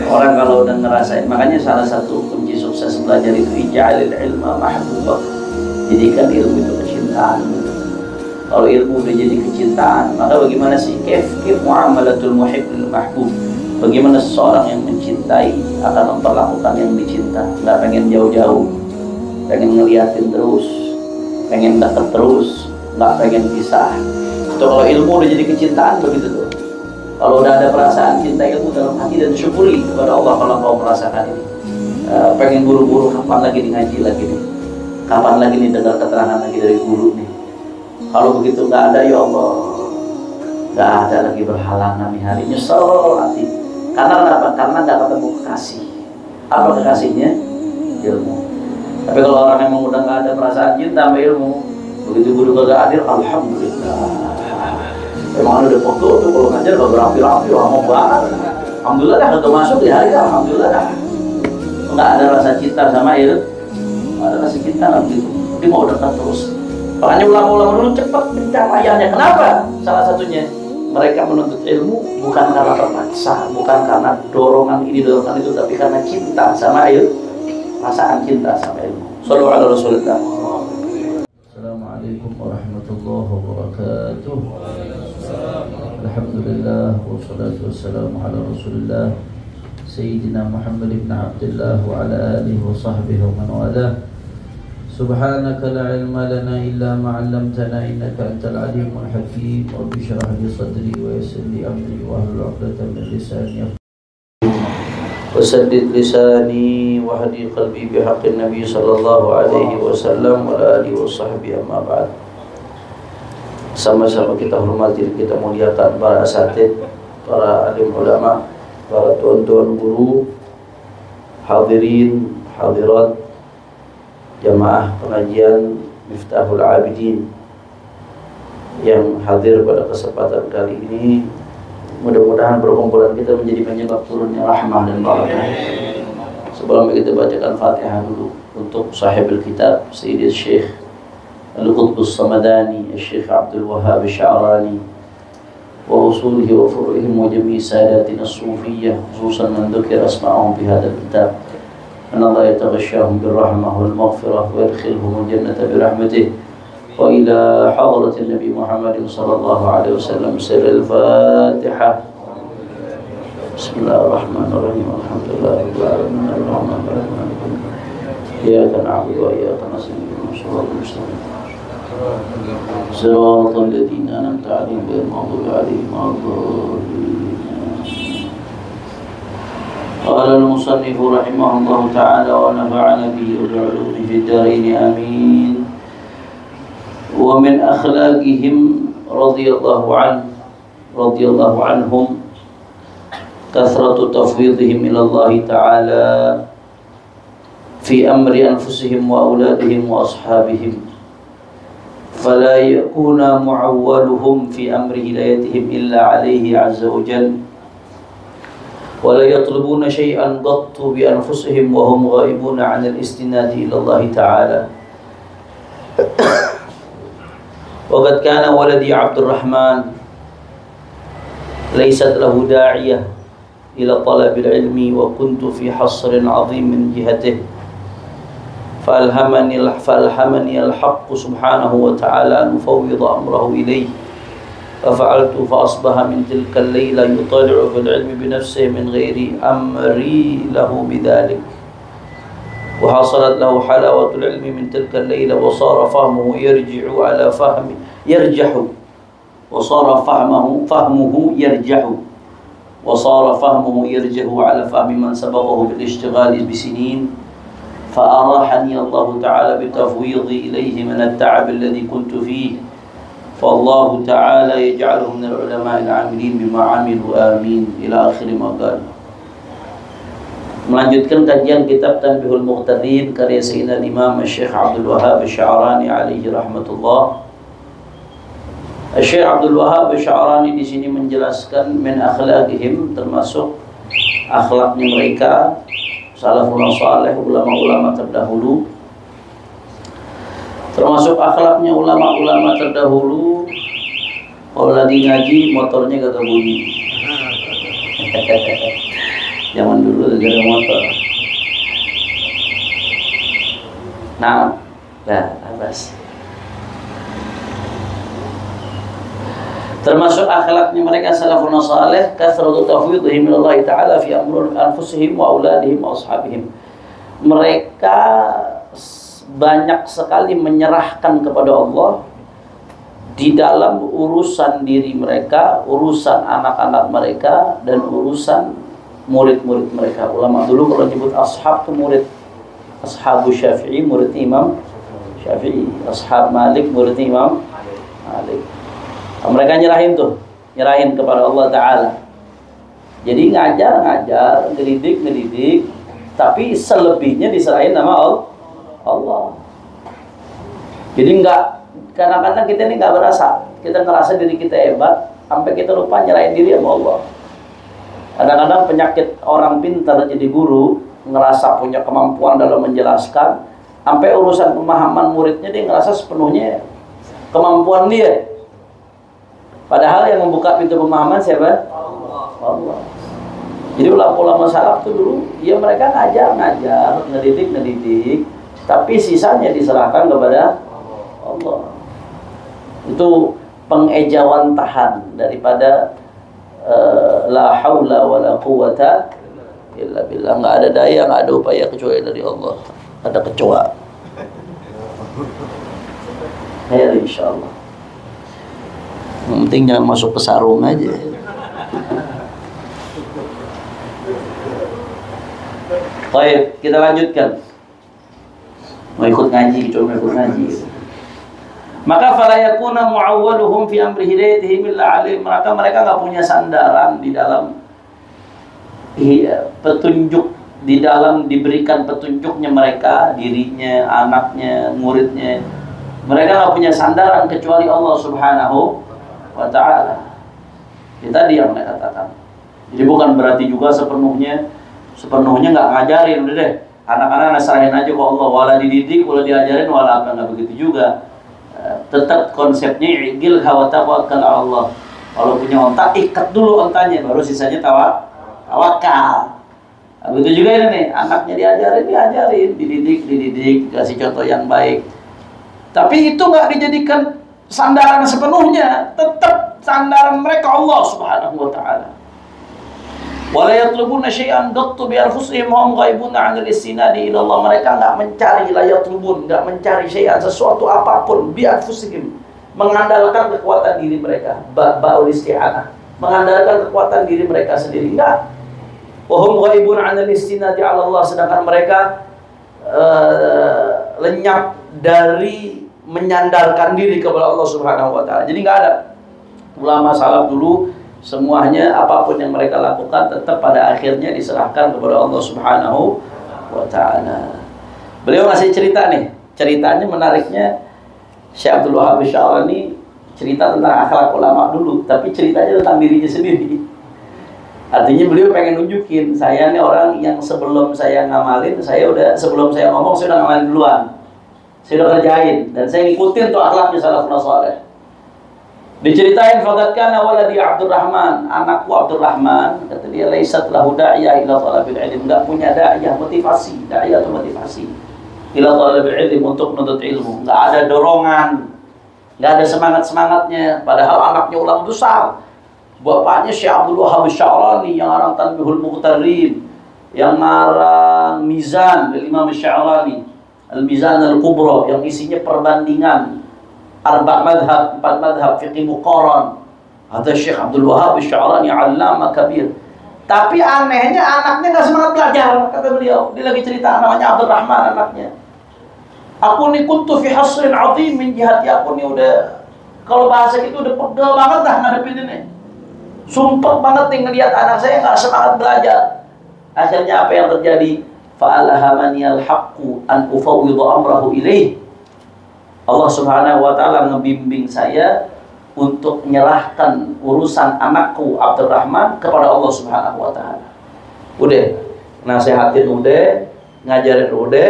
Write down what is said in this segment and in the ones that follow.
Orang kalau udah ngerasain, makanya salah satu kunci sukses belajar itu ij'alil ilma mahbubah. Jadikan ilmu itu kecintaan. Kalau ilmu udah jadi kecintaan, maka bagaimana sih kif muamalatul muhib lil mahbub? Bagaimana seseorang yang mencintai akan memperlakukan yang dicinta, nggak pengen jauh-jauh, pengen ngeliatin terus, pengen dekat terus, nggak pengen pisah. Itu kalau ilmu udah jadi kecintaan begitu tuh. Kalau udah ada perasaan cinta ilmu dalam hati dan syukuri kepada Allah kalau kau merasakan ini. Pengen buru-buru kapan lagi nih ngaji lagi nih, kapan lagi nih dengar keterangan lagi dari guru nih. Kalau begitu nggak ada, ya Allah, nggak ada lagi berhalangan nih hari, nyesel hati. Karena kenapa? Karena nggak ketemu kekasih. Apa kekasihnya? Ilmu. Tapi kalau orang yang udah nggak ada perasaan cinta sama ilmu, begitu guru kagak hadir, alhamdulillah. Emang ada foto tuh kalau ngajar gak berapi-rapi, lama banget. Alhamdulillah dah ketemu masuk di hari, alhamdulillah dah. Nggak ada rasa cinta sama ilmu, nggak ada rasa cinta nggak begitu. Tapi mau dekat terus. Makanya ulama-ulama dulu cepat pencapaiannya. Kenapa? Salah satunya mereka menuntut ilmu bukan karena terpaksa, bukan karena dorongan ini dorongan itu, tapi karena cinta sama ilmu, perasaan cinta sama ilmu. Shallallahu alaihi wasallam. Assalamualaikum warahmatullahi wabarakatuh. Alhamdulillah wassalatu wassalamu ala Rasulillah Sayyidina Muhammad ibn Abdullah wa ala alihi wa sahbihi wa man walah. Subhanaka la ilma lana illa ma 'allamtana innaka antal alimul hakim. Rabbi shrah li sadri wa yassir li amri wa hlul 'uqdatam min lisani wa saddid lisani wa hadi qalbi bi haqqin nabiy sallallahu alaihi wasallam wa alihi wa sahbihi amma ba'd. Sama-sama kita hormati dan kita muliakan para asatid, para alim ulama, para tuan-tuan guru, hadirin, hadirat, jamaah pengajian Miftahul Abidin yang hadir pada kesempatan kali ini. Mudah-mudahan perkumpulan kita menjadi penyebab turunnya rahmah dan barakah. Sebelum kita bacakan Fatihah dulu untuk sahibul kitab Sayyid Syekh Al-Qutbus Samadani Syekh Abdul Wahhab Sya'rani wa usulihi wa furu'ihim wa jami'i sadatina as-sufiyyah, khususan man dzukira asma'ahum fi hadzal kitab. أن الله يتغشاهم بالرحمة والمغفرة ويدخلهم الجنة برحمته. وإلى حضرة النبي محمد صلى الله عليه وسلم سر الفاتحة. بسم الله الرحمن الرحيم. الحمد لله رب العالمين الرحمن الرحيم إياك نعبد وإياك نستعين صراط المستقيم صراط الذين أنعمت عليهم غير المغضوب عليهم ولا الضالين. قال المصنف رحمه الله تعالى ونفعنا به وبعلومه في الدارين آمين. ومن أخلاقهم رضي الله عنهم كثرة تفويضهم إلى الله تعالى في أمر أنفسهم وأولادهم وأصحابهم، فلا يكون معولهم في أمر هدايتهم إلا عليه عز وجل، ولا يطلبون شيئا قط بأنفسهم وهم غائبون عن الاستناد إلى الله تعالى. وقد كان ولدي عبد الرحمن ليست له داعية إلى طلب العلم، وكنت في حصر عظيم من جهته، فألهمني الحق سبحانه وتعالى أن أفوض أمره إليه، ففعلت فأصبح من تلك الليلة يطالع في العلم بنفسه من غير أمري له بذلك، وحصلت له حلاوة العلم من تلك الليلة، وصار فهمه يرجح على فهم من سبقه بالاشتغال بسنين، فأراحني الله تعالى بتفويضي إليه من التعب الذي كنت فيه، فالله تعالى يجعله من العلماء العاملين بما عملوا آمين إلى آخر ما قال. Melanjutkan kajian kitab Tanbihul Muqtadin karya Sayyidina Imam Syekh Abdul Wahhab Sya'rani alaihi rahmatullah. Syekh Abdul Wahhab Sya'rani di sini menjelaskan min akhlaqihim, termasuk akhlaknya mereka salafun salih, ulama-ulama terdahulu. Termasuk akhlaknya ulama-ulama terdahulu, kalau lagi ngaji motornya kagak bunyi. Zaman dulu gak ada motor. Nah, atas. Termasuk akhlaknya mereka salafun salih, kathratu tafwidhihim ila Allah Ta'ala fi amri anfusihim wa auladihim wa ashabihim. Mereka banyak sekali menyerahkan kepada Allah di dalam urusan diri mereka, urusan anak-anak mereka, dan urusan murid-murid mereka. Ulama dulu kalau nyebut ashab itu murid. Ashabu Syafi'i murid Imam Syafi'i, ashab Malik murid Imam Malik. Mereka nyerahin kepada Allah Ta'ala. Jadi ngajar, ngedidik, tapi selebihnya diserahin sama Allah. Jadi kadang-kadang kita ini nggak berasa, kita ngerasa diri kita hebat, sampai kita lupa nyerahin diri sama Allah. Kadang-kadang penyakit orang pintar jadi guru, ngerasa punya kemampuan dalam menjelaskan, sampai urusan pemahaman muridnya dia ngerasa sepenuhnya kemampuan dia. Padahal yang membuka pintu pemahaman siapa? Allah. Jadi ulama-ulama salaf itu dulu, ya mereka ngajar, ngedidik, tapi sisanya diserahkan kepada Allah. Itu pengejawantahan daripada la haula wala quwata illa billah. Nggak ada daya, nggak ada upaya kecuali dari Allah. Ada kecoa. Ya insyaallah. Yang penting jangan masuk ke sarung aja. Baik, kita lanjutkan. Mau ikut ngaji, cuma ikut ngaji. Maka fala yakuna mu'awwaluhum fi amri hidayatihim illa alim. Maka mereka enggak punya sandaran di dalam petunjuk, di dalam diberikan petunjuknya mereka, dirinya, anaknya, muridnya. Mereka enggak punya sandaran kecuali Allah Subhanahu wa ta'ala. Itu tadi yang saya katakan. Jadi bukan berarti juga sepenuhnya nggak ngajarin, udah deh anak-anak serahin aja ke Allah, wala dididik, wala diajarin, wala apa, nggak begitu juga. Tetap konsepnya igil wa tawakkal Allah. Kalau punya onta, ikat dulu ontanya, baru sisanya tawakal. Nah, begitu juga ini nih, anaknya diajarin, dididik, kasih contoh yang baik. Tapi itu nggak dijadikan sandaran sepenuhnya, tetap sandaran mereka Allah Subhanahu wa ta'ala. Wala yatlubuna syai'an qattu bi anfusihim hum ghaibuna 'anil istinadi ila Allah. Mereka enggak mencari, la yatlubun, enggak mencari syai'an, sesuatu apapun, bi anfusihim, mengandalkan kekuatan diri mereka, ba'ul isti'anah, mengandalkan kekuatan diri mereka sendiri, enggak. Wa hum ghaibuna 'anil istinadi 'ala Allah, sedangkan mereka lenyap dari menyandarkan diri kepada Allah Subhanahu wa ta'ala. Jadi enggak ada. Ulama salaf dulu semuanya apapun yang mereka lakukan tetap pada akhirnya diserahkan kepada Allah Subhanahu wa ta'ala. Beliau ngasih cerita nih. Ceritanya menariknya, Syekh Abdul Wahab Sya'rani cerita tentang akhlak ulama dulu, tapi ceritanya tentang dirinya sendiri. Artinya beliau pengen nunjukin, saya nih orang yang sebelum saya ngamalin, sebelum saya ngomong saya udah ngamalin duluan. Saya udah kerjain dan saya ngikutin tuh akhlaknya salafun salih. Diceritain faqad kana waladi Abdurrahman, anakku Abdurrahman, kata dia, laisat lahu da'iyah ila talabil ilm, enggak punya da'iyah motivasi, da'iyah itu motivasi ila talabil ilm, untuk menuntut ilmu, enggak ada dorongan, enggak ada semangatnya, padahal anaknya ulama besar. Bapaknya Syekh Abdul Wahab Sya'rani yang ngarang Tanbihul Muqtarin, yang ngarang Mizan dari Imam Sya'rani, Al-Mizan Al-Kubra, yang isinya perbandingan 4 madhab fiqih muqaran. Ada Syekh Abdul Wahab Sya'rani, allamah kabir. Tapi anehnya anaknya nggak semangat belajar, kata beliau. Dia lagi cerita, namanya Abdurrahman anaknya. Aku nih kuntu fi hasrin azim min jihati, aku nih udah, kalau bahasa gitu udah pegel banget dah ngadepin ini. Sumpah banget nih ngelihat anak saya nggak semangat belajar. Akhirnya apa yang terjadi? Fa'alahamaniyal haqqu an ufawwidhu amrahu ilaih. Allah Subhanahu wa ta'ala ngebimbing saya untuk menyerahkan urusan anakku Abdurrahman kepada Allah Subhanahu wa ta'ala. Udah, nasihatin udah, ngajarin udah,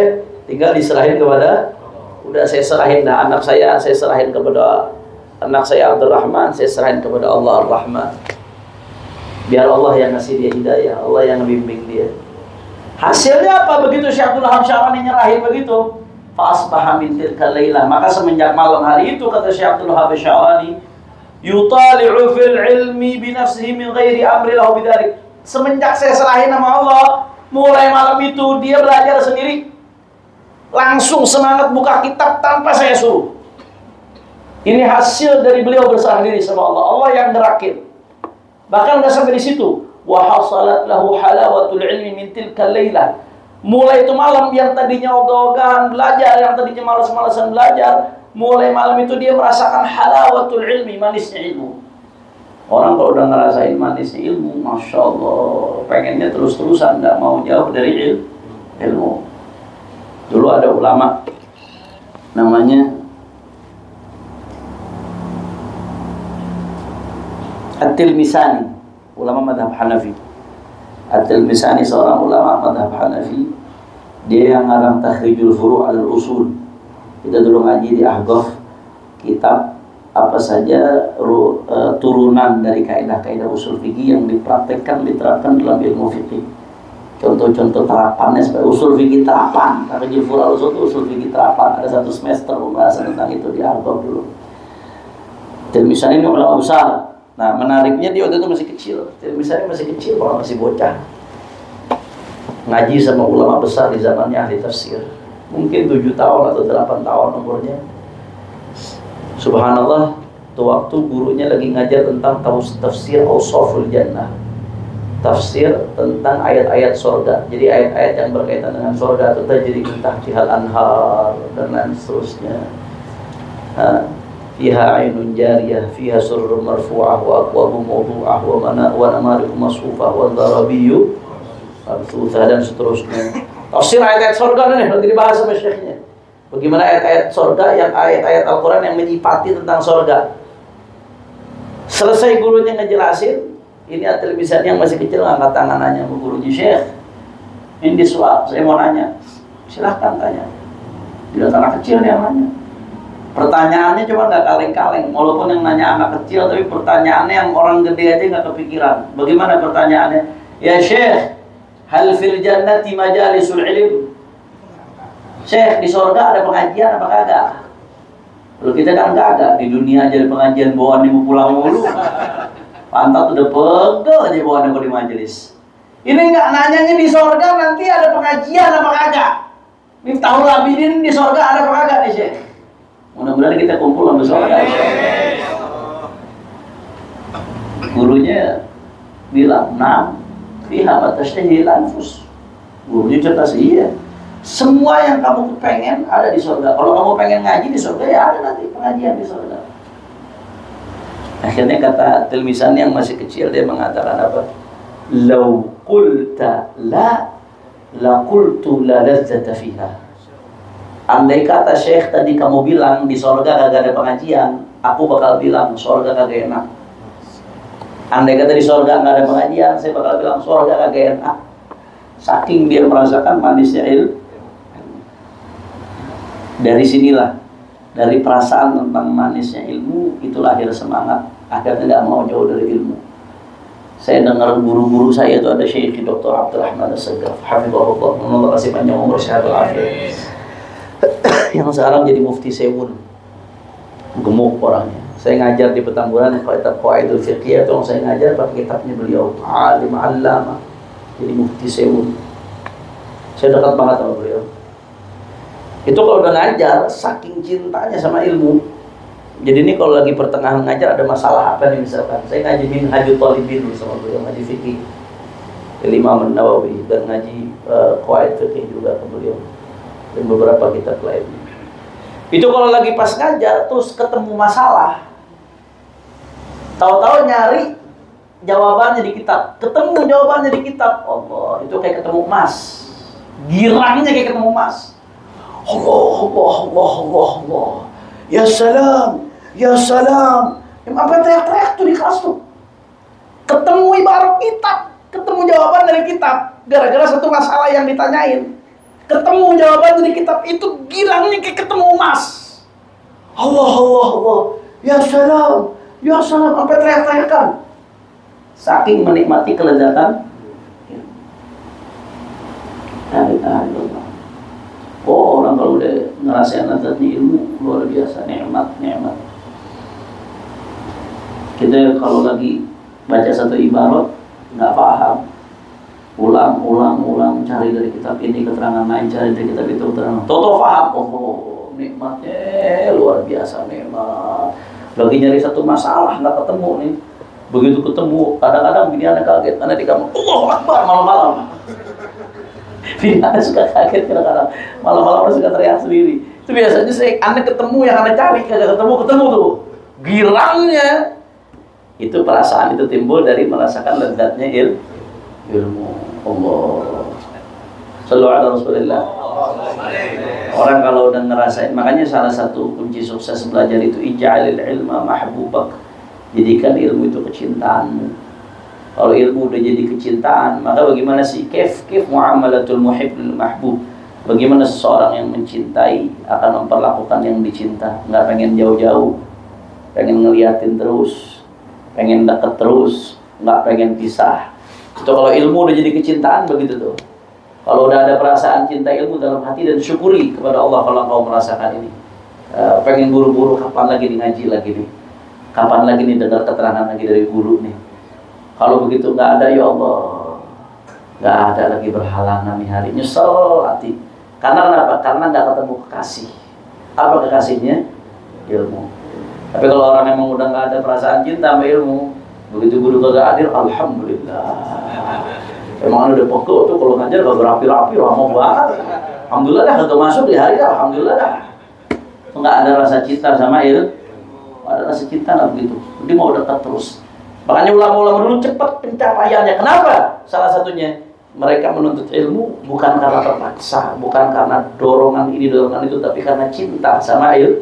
tinggal diserahin kepada, udah saya serahin dah anak saya serahin kepada anak saya Abdurrahman, saya serahin kepada Allah Ar-Rahman. Biar Allah yang ngasih dia hidayah, Allah yang membimbing dia. Hasilnya apa? Begitu Syekh Abdul Wahab Sya'rani nyerahin begitu, fa asbaha min tilka lailah, maka semenjak malam hari itu, kata Syekh Abdul Wahab Sya'rani, yutali'u fil ilmi bi nafsihi min ghairi amri lahu bidzalik. Semenjak saya serahin sama Allah, mulai malam itu dia belajar sendiri. Langsung semangat buka kitab tanpa saya suruh. Ini hasil dari beliau berserah diri sama Allah. Allah yang gerakin. Bahkan nggak sampai di situ. Wa hasalat lahu halawatul ilmi min tilka lailah. Mulai itu malam yang tadinya ogah-ogahan belajar, yang tadinya malas-malasan belajar, mulai malam itu dia merasakan halawatul ilmi, manisnya ilmu. Orang kalau udah ngerasain manisnya ilmu, Masya Allah, pengennya terus-terusan, nggak mau jauh dari ilmu. Dulu ada ulama namanya At-Tilmisani, ulama madhab Hanafi. At-Tilmisani seorang ulama madhab Hanafi. Dia yang ngarang Takhrijul Furu' al-Usul. Kita dulu ngaji di Ahqaf, kitab apa saja turunan dari kaidah-kaidah usul fikih yang dipraktekkan, diterapkan dalam ilmu fikih. Contoh-contoh terapannya sebagai usul fikih terapan. Takhrijul Furu' al-Usul itu usul fikih terapan. Ada 1 semester pembahasan tentang itu di Ahqaf dulu. Tilmisani ini ulama besar. Nah, menariknya dia waktu itu masih kecil. Misalnya masih kecil, orang masih bocah. Ngaji sama ulama besar di zamannya ahli tafsir. Mungkin 7 tahun atau 8 tahun umurnya. Subhanallah, itu waktu gurunya lagi ngajar tentang tafsir Awsaful Jannah. Tafsir tentang ayat-ayat surga. Jadi ayat-ayat yang berkaitan dengan surga itu tajri min tahtihal anhar dan lain seterusnya. Fiha ainun jariyah, fiha surrun marfu'ah, wa aqwabu mawdu'ah, wa namariku masufah, wa dharabiyyu mabthuthah, dan seterusnya. Tafsir ayat-ayat surga nih lagi dibahas sama syekhnya. Bagaimana ayat-ayat surga, yang ayat-ayat Al-Quran yang menyifati tentang surga. Selesai gurunya ngejelasin, ini At-Tilmisani yang masih kecil ngangkat tangan nanya ke gurunya, Syekh, ini soal, saya mau nanya. Silahkan tanya. Dia anak kecil nih yang nanya. Pertanyaannya cuma nggak kaleng-kaleng, walaupun yang nanya anak kecil, tapi pertanyaannya yang orang gede aja nggak kepikiran. Bagaimana pertanyaannya? Ya Syekh, hal fil jannati majalisul ilm? Syekh, di surga ada pengajian apa kagak? Kalau kita kan kagak, di dunia aja ada pengajian bawaan mau pulang mulu. Pantat udah pegel aja bawaan kalau di majelis. Ini nggak nanyanya di surga nanti ada pengajian apa kagak? Miftahul Abidin di surga ada apa kagak nih Syekh? Mudah-mudahan kita kumpul sama surga. Gurunya bilang, "Nah, fiha ma tashtahil anfus." Gurunya cerdas, iya. Semua yang kamu pengen ada di surga. Kalau kamu pengen ngaji di surga, ya ada nanti pengajian di surga. Akhirnya kata Tilmisani yang masih kecil, dia mengatakan apa? "Lau qulta la qultu la lazzata fiha." Andai kata Syekh tadi kamu bilang di surga kagak ada pengajian, aku bakal bilang surga kagak enak. Andai kata di surga nggak ada pengajian, saya bakal bilang surga kagak enak. Saking dia merasakan manisnya ilmu. Dari sinilah, dari perasaan tentang manisnya ilmu, itu lahir semangat. Akhirnya nggak mau jauh dari ilmu. Saya dengar guru-guru saya itu ada Syekh Dr. Abdul Rahman As-Saggaf, hafizahullah, Allah kasih panjang umur sehat walafiat. Yang sekarang jadi mufti Sewun, gemuk orangnya. Saya ngajar di Petamburan, kitab Qawaidul Fiqhiyah itu saya ngajar pakai kitabnya beliau, alim allama, jadi mufti Sewun. Saya dekat banget sama beliau. Itu kalau udah ngajar, saking cintanya sama ilmu. Jadi ini kalau lagi pertengahan ngajar ada masalah apa nih misalkan, saya ngaji Minhajul Talibin dulu sama beliau, ngaji fikih, Imam An-Nawawi, dan ngaji Qawaid Fiqh juga ke beliau, dan beberapa kitab lainnya. Itu kalau lagi pas ngajar terus ketemu masalah, tahu-tahu nyari jawabannya di kitab, ketemu jawabannya di kitab. Allah, itu kayak ketemu emas, girangnya kayak ketemu emas. Allah, ya salam, ya salam. Sampai teriak-teriak tuh di kelas tuh. Ketemu ibarat kitab, ketemu jawaban dari kitab, gara-gara satu masalah yang ditanyain. Ketemu jawaban dari kitab, itu girangnya kayak ketemu emas. Allah, ya salam, sampai teriak-teriakan. saking menikmati kelezatan. La ilaha illallah. Oh, orang kalau udah ngerasain lezatnya ilmu luar biasa, nikmat. Kita kalau lagi baca satu ibarat nggak paham, ulang, cari dari kitab ini keterangan lain, cari dari kitab itu keterangan. Toto paham, oh nikmatnya luar biasa nikmat. Lagi nyari satu masalah nggak ketemu nih, begitu ketemu kadang-kadang bini anak kaget, anak di kamar, Allahu Akbar malam-malam. Bini anak suka kaget kadang-kadang, malam-malam suka teriak sendiri. Itu biasanya anak ketemu yang anak cari, kagak ketemu tuh, girangnya. Itu perasaan itu timbul dari merasakan lezatnya ilmu. Allah. Sallallahu alaihi Rasulillah. Orang kalau udah ngerasain, makanya salah satu kunci sukses belajar itu ij'alil ilma mahbubak. Jadikan ilmu itu kecintaanmu. Kalau ilmu udah jadi kecintaan, maka bagaimana sih kif muamalatul muhib lil mahbub? Bagaimana seseorang yang mencintai akan memperlakukan yang dicinta, nggak pengen jauh-jauh, pengen ngeliatin terus, pengen deket terus, nggak pengen pisah. Itu kalau ilmu udah jadi kecintaan begitu tuh. Kalau udah ada perasaan cinta ilmu dalam hati dan syukuri kepada Allah kalau kau merasakan ini. Pengen buru-buru kapan lagi nih ngaji lagi nih, kapan lagi nih dengar keterangan lagi dari guru nih. Kalau begitu nggak ada, ya Allah, nggak ada lagi berhalangan nih hari, nyesel hati. Karena kenapa? Karena nggak ketemu kekasih. Apa kekasihnya? Ilmu. Tapi kalau orang emang udah nggak ada perasaan cinta sama ilmu, begitu guru kagak hadir, alhamdulillah. Emang udah pokok tuh kalau ngajar kagak rapi-rapi, lama banget. Alhamdulillah dah kagak masuk di hari dah, alhamdulillah dah. Nggak ada rasa cinta sama ilmu, nggak ada rasa cinta lah begitu. Dia mau dekat terus. Makanya ulama-ulama dulu cepat pencapaiannya. Kenapa? Salah satunya mereka menuntut ilmu bukan karena terpaksa, bukan karena dorongan ini dorongan itu, tapi karena cinta sama ilmu,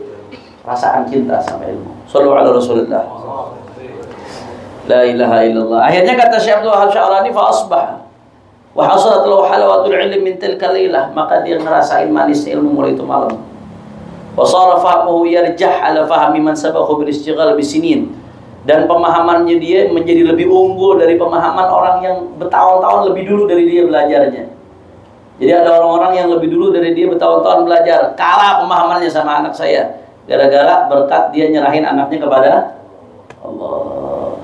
perasaan cinta sama ilmu. Sallallahu alaihi Rasulullah. La ilaha illallah. Akhirnya kata Syekh Abdul Wahab Sya'rani, fa asbah wa hasalat lahu halawatul ilm min tilka lailah, maka dia ngerasain manis ilmu mulai itu malam. Wa sara fahmuhu yarjah ala fahmi man sabahu bil istighal bisinin. Dan pemahamannya dia menjadi lebih unggul dari pemahaman orang yang bertahun-tahun lebih dulu dari dia belajarnya. Jadi ada orang-orang yang lebih dulu dari dia bertahun-tahun belajar, kalah pemahamannya sama anak saya, gara-gara berkat dia nyerahin anaknya kepada Allah.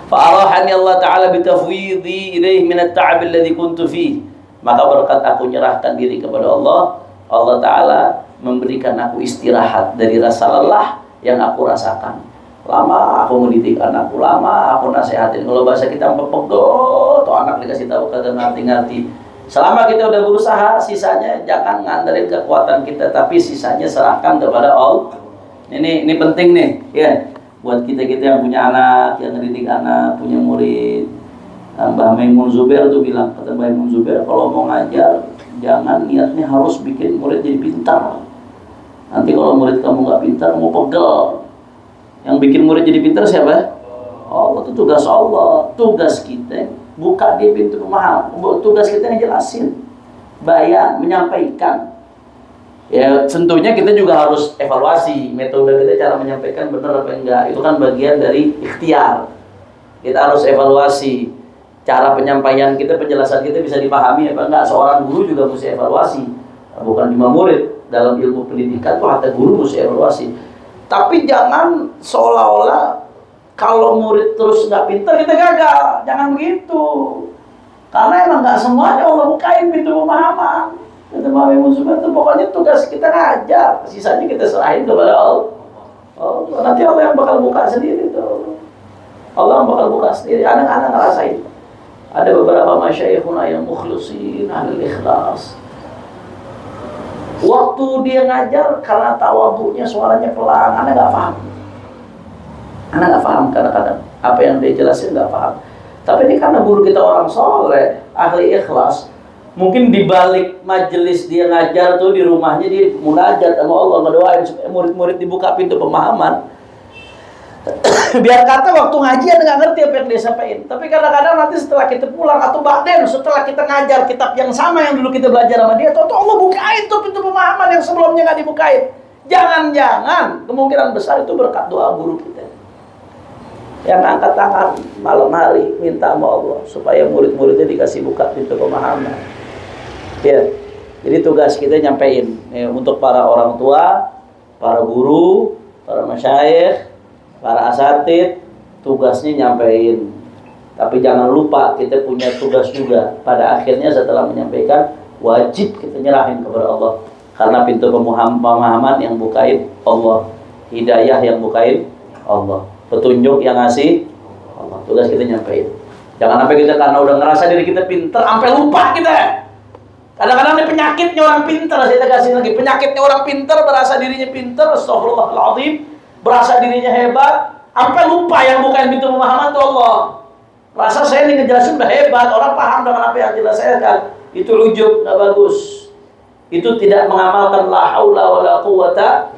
Fa'arahani Allah Ta'ala bitafwidhi ilaih minat ta'ab alladhi kuntu fih. Maka berkat aku nyerahkan diri kepada Allah, Allah Ta'ala memberikan aku istirahat dari rasa lelah yang aku rasakan. Lama aku mendidik anakku, lama aku nasihatin. Kalau bahasa kita pepegol, tuh anak dikasih tahu kagak ngerti-ngerti. Selama kita udah berusaha, sisanya jangan ngandelin kekuatan kita, tapi sisanya serahkan kepada Allah. Ini penting nih, ya, buat kita yang punya anak, yang ngedidik anak, punya murid. Mbah Maimun Zubair tuh bilang, kata Mbah Maimun Zubair, kalau mau ngajar, jangan niatnya harus bikin murid jadi pintar. Nanti kalau murid kamu nggak pintar, mau pegel. Yang bikin murid jadi pintar siapa? Allah. Itu tugas Allah. Tugas kita buka dia pintu pemahaman. Tugas kita ngejelasin, bayan, menyampaikan. Ya tentunya kita juga harus evaluasi metode kita, cara menyampaikan benar apa enggak. Itu kan bagian dari ikhtiar. Kita harus evaluasi cara penyampaian kita, penjelasan kita bisa dipahami apa enggak. Seorang guru juga mesti evaluasi. Bukan cuma murid. Dalam ilmu pendidikan tuh hatta guru mesti evaluasi. Tapi jangan seolah-olah kalau murid terus nggak pintar kita gagal. Jangan begitu. Karena emang nggak semuanya Allah bukain pintu pemahaman. Kata Mbah Maimun Zubair itu pokoknya tugas kita ngajar, sisanya kita serahin kepada Allah. Nanti Allah yang bakal buka sendiri tuh. Allah yang bakal buka sendiri. Anak-anak ngerasain. Ada beberapa masyayikhuna yang mukhlisin, ahli ikhlas. Waktu dia ngajar karena tawadhunya suaranya pelan, anak nggak paham. Anak nggak paham kadang-kadang apa yang dia jelasin nggak paham. Tapi ini karena guru kita orang soleh, ahli ikhlas, mungkin di balik majelis dia ngajar tuh di rumahnya dia munajat sama Allah, ngedoain supaya murid-murid dibuka pintu pemahaman. Biar kata waktu ngaji ada nggak ngerti apa yang dia sampaikan. Tapi kadang-kadang nanti setelah kita pulang atau bahkan setelah kita ngajar kitab yang sama yang dulu kita belajar sama dia, tuh Allah bukain tuh pintu pemahaman yang sebelumnya nggak dibukain. Jangan-jangan kemungkinan besar itu berkat doa guru kita. yang angkat tangan malam hari minta sama Allah supaya murid-muridnya dikasih buka pintu pemahaman. Ya, jadi tugas kita nyampein untuk para orang tua, para guru, para masyayikh, para asatid, tugasnya nyampein. Tapi jangan lupa kita punya tugas juga. Pada akhirnya setelah menyampaikan, wajib kita nyerahin kepada Allah. Karena pintu pemahaman yang bukain Allah, hidayah yang bukain Allah, petunjuk yang ngasih Allah. Tugas kita nyampein. Jangan sampai kita karena udah ngerasa diri kita pinter sampai lupa kita. Kadang-kadang ini penyakitnya orang pinter. Saya kasih lagi, penyakitnya orang pinter, berasa dirinya pinter, astagfirullahaladzim, berasa dirinya hebat, sampai lupa yang bukain pintu pemahaman itu Allah. Rasa saya ini ngejelasin udah hebat, orang paham dengan apa yang jelas saya kan. Itu ujub, nggak bagus. Itu tidak mengamalkan la haula wala quwata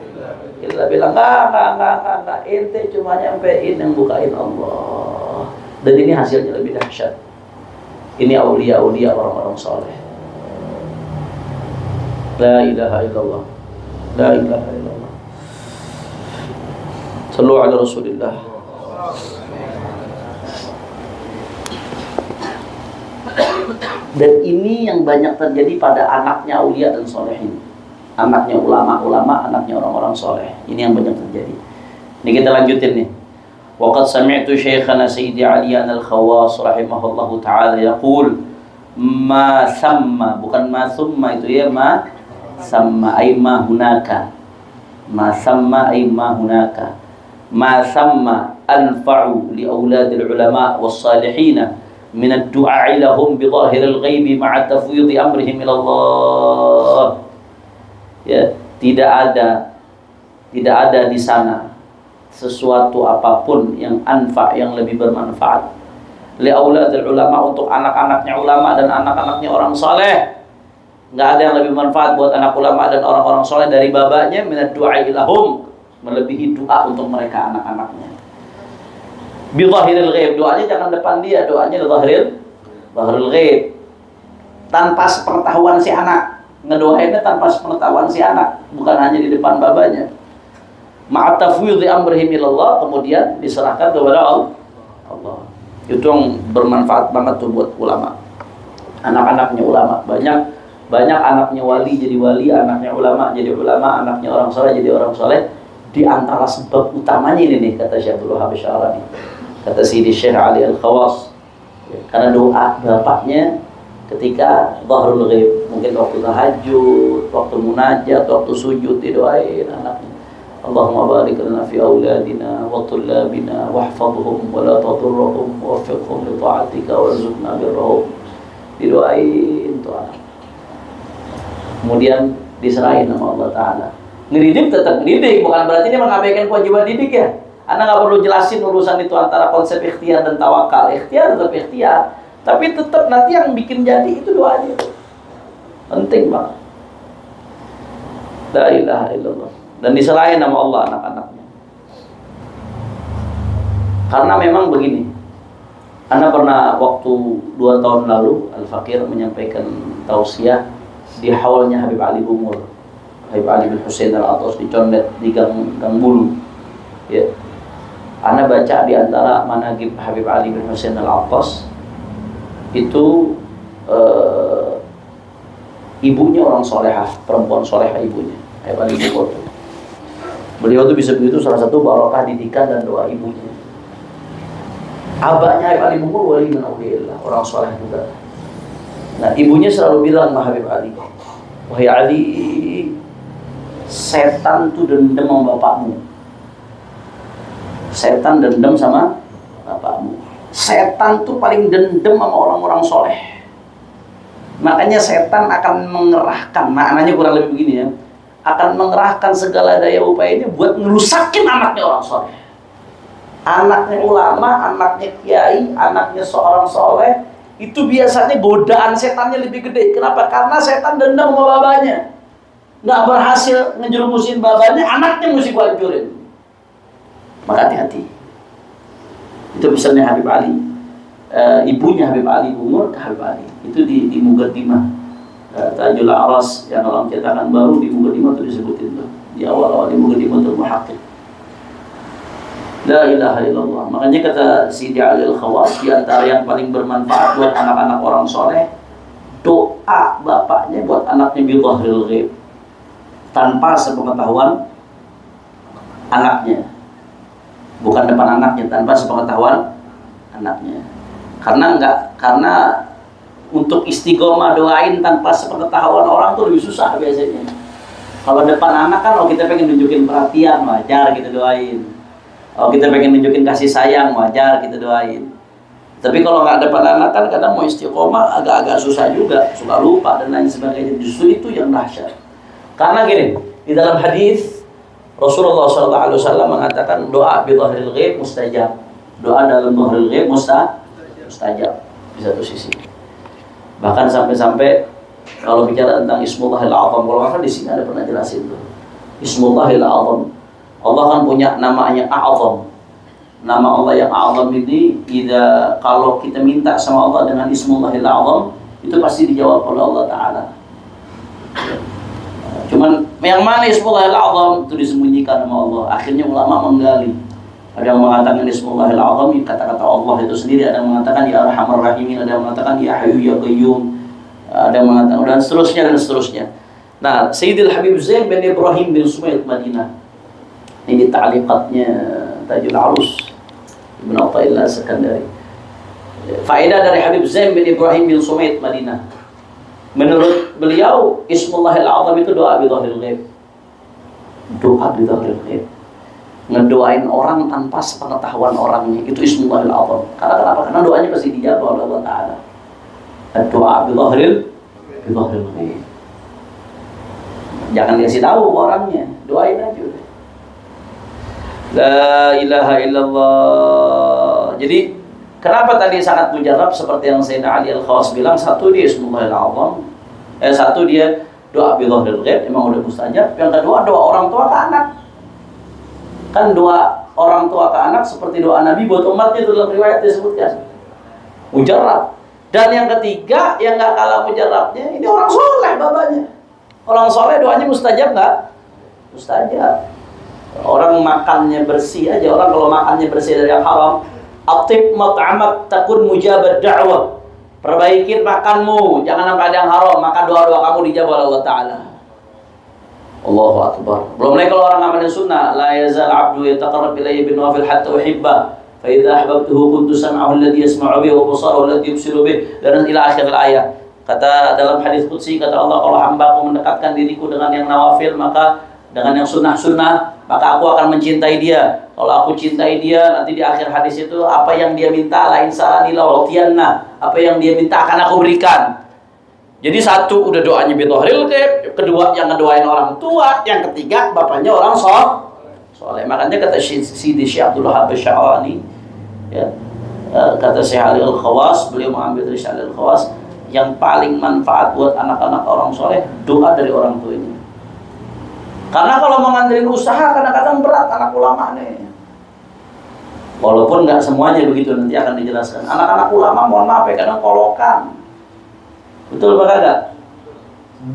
illa billah. Enggak. Ente cuma nyampein yang bukain Allah. Dan ini hasilnya lebih dahsyat. Ini aulia-aulia orang-orang soleh. La ilaha illallah. La ilaha illallah. Sallu ala Rasulillah. Dan ini yang banyak terjadi pada anaknya aulia dan solehin, anaknya ulama-ulama, anaknya orang-orang soleh. Ini yang banyak terjadi. Ini kita lanjutin nih. Waqad sami'tu Syekhana Sayyidi Aliyan Al-Khawas rahimahullahu ta'ala yaqul ma thamma, bukan ma thumma itu ya, ma thamma ay ma hunaka, ma thamma ay ma hunaka, ma thamma anfa'u li auladil ulama was salihina min ad-du'a lahum bi dhahiril ghaibi ma'a tafwidhi amrihim ila Allah. Ya, tidak ada di sana sesuatu apapun yang anfa, yang lebih bermanfaat li auladil ulama, untuk anak-anaknya ulama dan anak-anaknya orang saleh. Enggak ada yang lebih bermanfaat buat anak ulama dan orang-orang saleh dari babanya min ad-du'a lahum, melebihi doa untuk mereka anak-anaknya. Bi dhahiril ghaib, doanya jangan depan dia, doanya di dhahiril ghaib, tanpa sepengetahuan si anak. Ngedoainnya tanpa sepengetahuan si anak, bukan hanya di depan babanya. Ma'a tafwidhi amrihim ilallah, kemudian diserahkan kepada Allah. Itu yang bermanfaat banget tuh buat ulama. Anak-anaknya ulama, banyak anaknya wali jadi wali, anaknya ulama jadi ulama, anaknya orang soleh jadi orang soleh. Di antara sebab utamanya ini nih, kata Syekhul Wahab Syarani, kata Sidi Syekh Ali Al-Khawas, karena doa bapaknya ketika dhahrul ghaib, mungkin waktu tahajud, waktu munajat, waktu sujud, didoain anaknya, Allahumma barik lana fi auladina wa tullabina wahfadhhum wa la tadurruhum wa waffiqhum li ta'atika warzuqna birrahum. Didoain tuh anak. Kemudian diserahin sama Allah Ta'ala. Ngedidik tetap ngedidik, bukan berarti dia mengabaikan kewajiban didik ya. Anda nggak perlu jelasin urusan itu antara konsep ikhtiar dan tawakal. Ikhtiar tetap ikhtiar, tapi tetap nanti yang bikin jadi itu doanya. Penting banget. La ilaha illallah. Dan diserahin sama Allah anak-anaknya. Karena memang begini, Anda pernah waktu 2 tahun lalu Al-Fakir menyampaikan tausiah di haulnya Habib Ali Bungur, Habib Ali bin Husain Al-Atas di Condet, di Gang Bulu. Ya. Anda baca di antara manaqib Habib Ali bin Husain Al-Atas itu ibunya orang solehah, perempuan solehah ibunya, Habib Ali Bungur. Beliau tuh bisa begitu, salah satu barokah didikan dan doa ibunya. Abahnya Habib Ali Bungur wali min auliyaillah, orang soleh juga. Nah, ibunya selalu bilang sama Habib Ali, wahai Ali, setan tuh dendam sama bapakmu. Setan dendam sama bapakmu. Setan tuh paling dendam sama orang-orang soleh. Makanya setan akan mengerahkan, maknanya kurang lebih begini ya, akan mengerahkan segala daya upayanya buat ngerusakin anaknya orang soleh. Anaknya ulama, anaknya kiai, anaknya seorang soleh, itu biasanya godaan setannya lebih gede. Kenapa? Karena setan dendam sama babanya. Nggak berhasil ngejerumusin babanya, anaknya mesti gua hancurin. Maka hati-hati. Itu pesannya Habib Ali. Ibunya Habib Ali Bungur ke Habib Ali. Itu di Muqaddimah. Tajul Aras yang dalam cetakan baru di Muqaddimah itu disebutin tuh. Di awal-awal di Muqaddimatul Muhaqqiq. La ilaha illallah. Makanya kata Sidi Ali Al-Khawas, di antara yang paling bermanfaat buat anak-anak orang soleh, doa bapaknya buat anaknya bi dhahril ghaib, tanpa sepengetahuan anaknya. Bukan depan anaknya, tanpa sepengetahuan anaknya. Karena untuk istiqomah doain tanpa sepengetahuan orang tuh lebih susah biasanya. Kalau depan anak kan, kita pengen nunjukin perhatian, wajar kita doain. Kita pengen nunjukin kasih sayang, wajar kita doain. Tapi kalau nggak depan anak kan kadang mau istiqomah agak-agak susah juga, suka lupa dan lain sebagainya. Justru itu yang dahsyat. Karena gini, di dalam hadis Rasulullah SAW mengatakan doa bi dhahril ghaib mustajab. Doa dalam dhahril ghaib mustajab di satu sisi. Bahkan sampai-sampai kalau bicara tentang Ismullahil Azam, kalau nggak di sini ada pernah jelasin tuh. Ismullahil Azam. Allah kan punya namanya A'zam. Nama Allah yang A'zam ini, kalau kita minta sama Allah dengan Ismullahil Azam, itu pasti dijawab oleh Allah Ta'ala. Cuman yang mana Ismullahil Azam itu disembunyikan sama Allah. Akhirnya ulama menggali. Ada yang mengatakan Ismullahil Azam kata-kata Allah itu sendiri, ada yang mengatakan ya Arhamar Rahimin, ada yang mengatakan ya Hayyu ya Qayyum, ada yang mengatakan dan seterusnya. Nah, Sayyidil Habib Zain bin Ibrahim bin Sumaid Madinah, ini ta'liqatnya Tajul Arus Ibn Athaillah Sekandari. Faedah dari Habib Zain bin Ibrahim bin Sumaid Madinah, menurut beliau Ismullahil Azam itu doa bi dhahril ghaib. Doa bi dhahril ghaib, ngedoain orang tanpa sepengetahuan orangnya, itu Ismullahil Azam. Karena kenapa? Karena doanya pasti dijawab oleh Allah Ta'ala. Doa bi dhahril ghaib. Jangan dikasih tahu orangnya, doain aja udah. La ilaha illallah. Jadi kenapa tadi sangat mujarab seperti yang Sayyidina Ali Al-Khawas bilang, satu dia Ismullahil Azam, satu dia doa bi dhahril ghaib, memang udah mustajab. Yang kedua doa orang tua ke anak. Kan doa orang tua ke anak seperti doa Nabi buat umatnya, itu dalam riwayat disebutkan mujarab. Dan yang ketiga yang nggak kalah mujarabnya, ini orang soleh babanya. Orang soleh doanya mustajab nggak? Mustajab. Orang makannya bersih aja, orang kalau makannya bersih dari yang haram, atib mat'amak takun mujabad da'wah. Perbaikin makanmu, jangan sampai ada yang haram, maka doa-doa kamu dijawab oleh Allah Ta'ala. Allahu Akbar. Belum lagi kalau orang amalin sunnah, la yazal abdu yataqarrab ilayya bin nawafil hatta uhibbah, fa idza ahbabtuhu kuntu sam'ahu alladhi yasma'u bihi wa basarahu alladhi yubsiru bihi, dan ila akhir ayat. Kata dalam hadis qudsi, kata Allah, kalau hambaku mendekatkan diriku dengan yang nawafil, maka dengan yang sunnah-sunnah, maka aku akan mencintai dia. Kalau aku cintai dia, nanti di akhir hadis itu, apa yang dia minta, lain salani lautianna, apa yang dia minta akan aku berikan. Jadi satu udah doanya bi dhahril ghaib, kedua yang ngedoain orang tua, yang ketiga bapaknya orang soleh. Makanya kata Sidi Syekh Abdul Wahab Sya'rani, ya, kata Syekh Ali Al-Khawas, beliau mengambil dari Syekh Ali Al-Khawas, yang paling manfaat buat anak-anak orang soleh, doa dari orang tua ini. Karena kalau mengandelin usaha kadang-kadang berat anak ulama nih. Walaupun nggak semuanya begitu, nanti akan dijelaskan. Anak-anak ulama mohon maaf ya, kadang kolokan. Betul apa kagak?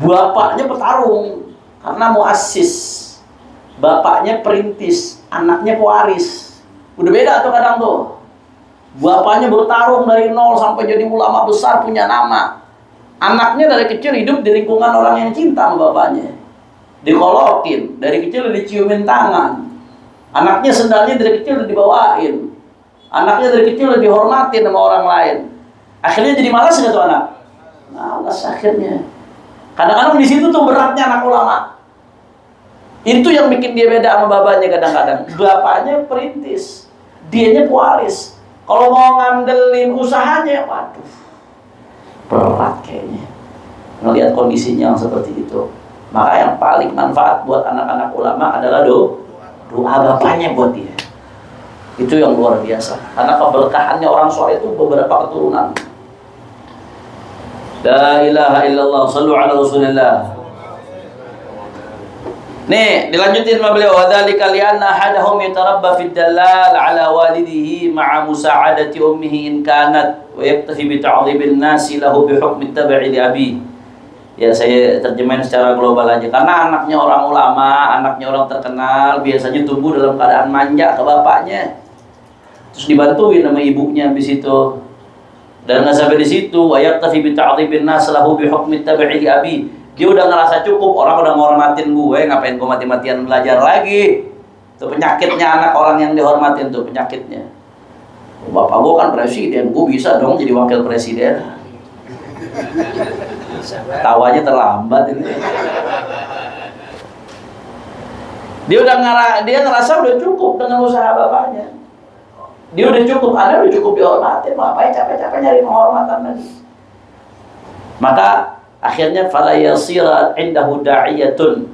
Bapaknya petarung karena muassis, bapaknya perintis, anaknya pewaris. Udah beda tuh kadang tuh. Bapaknya bertarung dari nol sampai jadi ulama besar, punya nama. Anaknya dari kecil hidup di lingkungan orang yang cinta sama bapaknya, dikolokin, dari kecil diciumin tangan. Anaknya sendalnya dari kecil dibawain. Anaknya dari kecil dihormatin sama orang lain. Akhirnya jadi malas nggak tuh anak? Malas akhirnya. Kadang-kadang di situ tuh beratnya anak ulama. Itu yang bikin dia beda sama bapaknya kadang-kadang. Bapaknya perintis, dianya pewaris. Kalau mau ngandelin usahanya, waduh, berat kayaknya. Ngelihat kondisinya yang seperti itu. Maka yang paling manfaat buat anak-anak ulama adalah doa bapaknya buat dia. Itu yang luar biasa. Karena keberkahannya orang soleh itu beberapa keturunan. La ilaha illallah, sallu ala Rasulillah. Nih, dilanjutin sama beliau, wadzalika li'anna ahadahum yatarabba fid dalal ala walidihi ma'a musa'adati ummihi in kanat wa yaktafi bi ta'dhibin nasi lahu bi hukmi tabi'i li abi. Ya, saya terjemahin secara global aja. Karena anaknya orang ulama, anaknya orang terkenal, biasanya tumbuh dalam keadaan manja ke bapaknya. terus dibantuin sama ibunya habis itu. Dan nggak sampai di situ, wa yaktafi bi ta'dhibin nas lahu bi hukmi tabi'i abi. Dia udah ngerasa cukup, orang udah ngormatin gue, ngapain gue mati-matian belajar lagi. Itu penyakitnya anak orang yang dihormatin tuh, penyakitnya. Bapak gue kan presiden, gue bisa dong jadi wakil presiden. Tawanya terlambat ini. Dia ngerasa udah cukup dengan usaha bapaknya. Dia udah cukup, Anda udah cukup dihormatin, ngapain capek-capek nyari penghormatan lagi. Maka akhirnya fala yasira indahu da'iyatun